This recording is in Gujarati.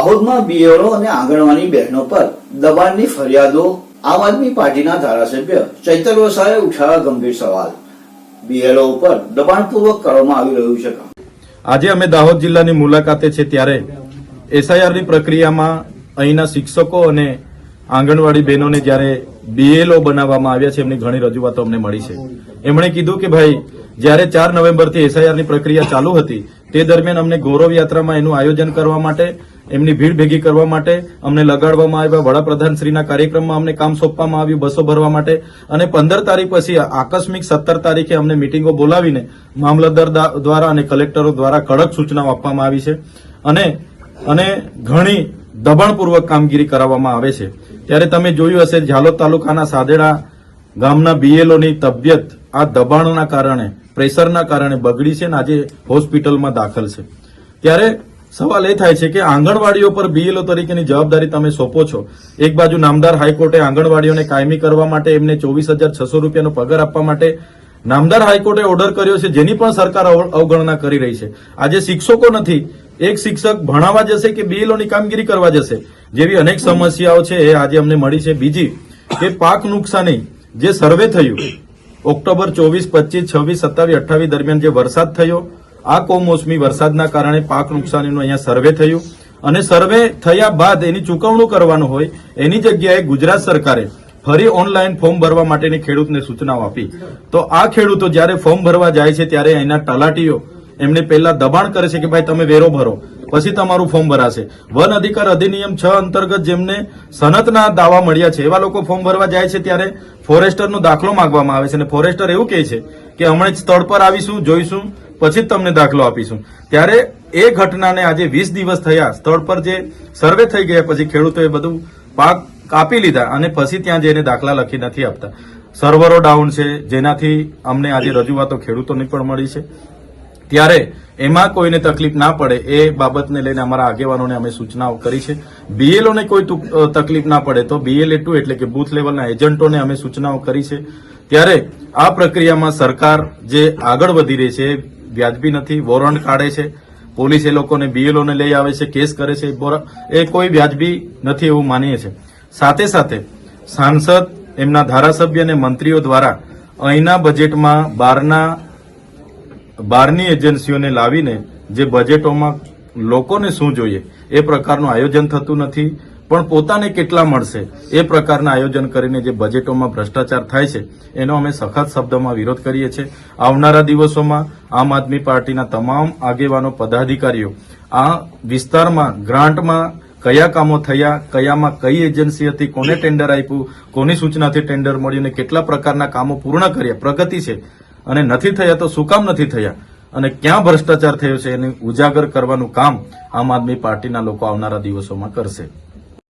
દાહોદમાં બીએલઓ અને આંગણવાડી બહેનો પર દબાણની ફરિયાદો આમ આદમી પાર્ટીના ધારાસભ્ય ચૈતર વસાવાએ ઉઠાવ્યા ગંભીર સવાલ। બીએલઓ ઉપર દબાણપૂર્વક કરવામાં આવી રહ્યું છે। આજે અમે દાહોદ જિલ્લાની મુલાકાતે છે ત્યારે એસઆઈઆરની પ્રક્રિયામાં અહીંના શિક્ષકો અને આંગણવાડી બહેનોને જ્યારે બીએલઓ બનાવવામાં આવ્યા છે એમની ઘણી રજૂઆતો અમને મળી છે। એમણે કીધું કે ભાઈ જ્યારે 4 નવેમ્બરથી એસઆઈઆરની પ્રક્રિયા ચાલુ હતી તે દરમિયાન અમને ગૌરવ યાત્રામાં એનું આયોજન કરવા માટે એમની ભીડ ભેગી કરવા માટે અમને લગાડવામાં આવ્યા। વડાપ્રધાનશ્રીના કાર્યક્રમમાં અમને કામ સોંપવામાં આવ્યું બસો ભરવા માટે અને 15 તારીખ પછી આકસ્મિક 17 તારીખે અમને મિટિંગો બોલાવીને મામલતદાર દ્વારા અને કલેક્ટરો દ્વારા કડક સૂચનાઓ આપવામાં આવી છે અને ઘણી દબાણપૂર્વક કામગીરી કરાવવામાં આવે છે। ત્યારે તમે જોયું હશે ઝાલોદ તાલુકાના સાદેડા ગામના બીએલઓની તબિયત આ દબાણના કારણે પ્રેશરના કારણે બગડી છે અને આજે હોસ્પિટલમાં દાખલ છે। ત્યારે સવાલ એ થાય છે કે આંગણવાડીઓ પર બીએલઓ તરીકેની જવાબદારી તમે સોંપો છો। એક બાજુ નામદાર હાઈકોર્ટે આંગણવાડીઓને કાયમી કરવા માટે એમને 24,600 રૂપિયાનો પગાર આપવા માટે નામદાર હાઈકોર્ટે ઓર્ડર કર્યો છે, જેની પણ સરકાર અવગણના કરી રહી છે। આજે શિક્ષકો નથી, એક શિક્ષક ભણાવવા જશે કે બીએલઓની કામગીરી કરવા જશે જેવી અનેક સમસ્યાઓ છે એ આજે અમને મળી છે। બીજી કે પાક નુકસાની જે સર્વે થયું ઓક્ટોબર 24, 25, 26, 27, 28 દરમિયાન જે વરસાદ થયો આ કમોસમી વરસાદના કારણે પાક નુકસાનીનું અહીંયા સર્વે થયું અને સર્વે થયા બાદ એની ચૂકવણું કરવાનું હોય એની જગ્યાએ ગુજરાત સરકારે ફરી ઓનલાઈન ફોર્મ ભરવા માટેની ખેડૂતને સૂચનાઓ આપી। તો આ ખેડૂતો જ્યારે ફોર્મ ભરવા જાય છે ત્યારે અહીંના તલાટીઓ એમને પહેલા દબાણ કરે છે કે ભાઈ તમે વેરો ભરો પછી તમારું ફોર્મ ભરાશે। વન અધિકાર અધિનિયમ 6 અંતર્ગત જેમને સનતના દાવા મળ્યા છે એવા લોકો ફોર્મ ભરવા જાય છે ત્યારે ફોરેસ્ટરનો દાખલો માંગવામાં આવે છે અને ફોરેસ્ટર એવું કહે છે કે હમણાં સ્થળ પર આવીશું, જોઈશું, પછી જ તમને દાખલો આપીશું। ત્યારે એ ઘટનાને આજે 20 દિવસ થયા, સ્થળ પર જે સર્વે થઈ ગયા પછી ખેડૂતોએ બધું પાક કાપી લીધા અને પછી ત્યાં જઈને દાખલા લખી નથી આપતા। સર્વરો ડાઉન છે જેનાથી અમને આજે રજૂઆતો ખેડૂતોની પણ મળી છે। ત્યારે એમાં કોઈને તકલીફ ના પડે એ બાબતને લઈને અમારા આગેવાનોને અમે સૂચનાઓ કરી છે। બીએલઓને કોઈ તકલીફ ના પડે તો BLA2 એટલે કે બૂથ લેવલના એજન્ટોને અમે સૂચનાઓ કરી છે। ત્યારે આ પ્રક્રિયામાં સરકાર જે આગળ વધી રહી છે વ્યાજબી નથી। વોરંટ કાઢે છે, પોલીસ એ લોકોને બીએલઓને લઈ આવે છે, કેસ કરે છે, એ કોઈ વ્યાજબી નથી એવું માનીએ છીએ। સાથે સાથે સાંસદ, એમના ધારાસભ્ય અને મંત્રીઓ દ્વારા અહીંના બજેટમાં બહારની એજન્સીઓને લાવીને જે બજેટોમાં લોકોને શું જોઈએ એ પ્રકારનું આયોજન થતું નથી, પણ પોતાને કેટલા મળશે એ પ્રકારના આયોજન કરીને જે બજેટોમાં ભ્રષ્ટાચાર થાય છે એનો અમે સખત શબ્દોમાં વિરોધ કરીએ છીએ। આવનારા દિવસોમાં આમ આદમી પાર્ટીના તમામ આગેવાનો, પદાધિકારીઓ આ વિસ્તારમાં ગ્રાન્ટમાં કયા કામો થયા, કયામાં કઈ એજન્સી હતી, કોને ટેન્ડર આપ્યું, કોની સૂચનાથી ટેન્ડર મળ્યું અને કેટલા પ્રકારના કામો પૂર્ણ કર્યા, પ્રગતિ છે અને નથી થયા તો શું કામ નથી થયા અને ક્યાં ભ્રષ્ટાચાર થયો છે એને ઉજાગર કરવાનું કામ આમ આદમી પાર્ટીના લોકો આવનારા દિવસોમાં કરશે।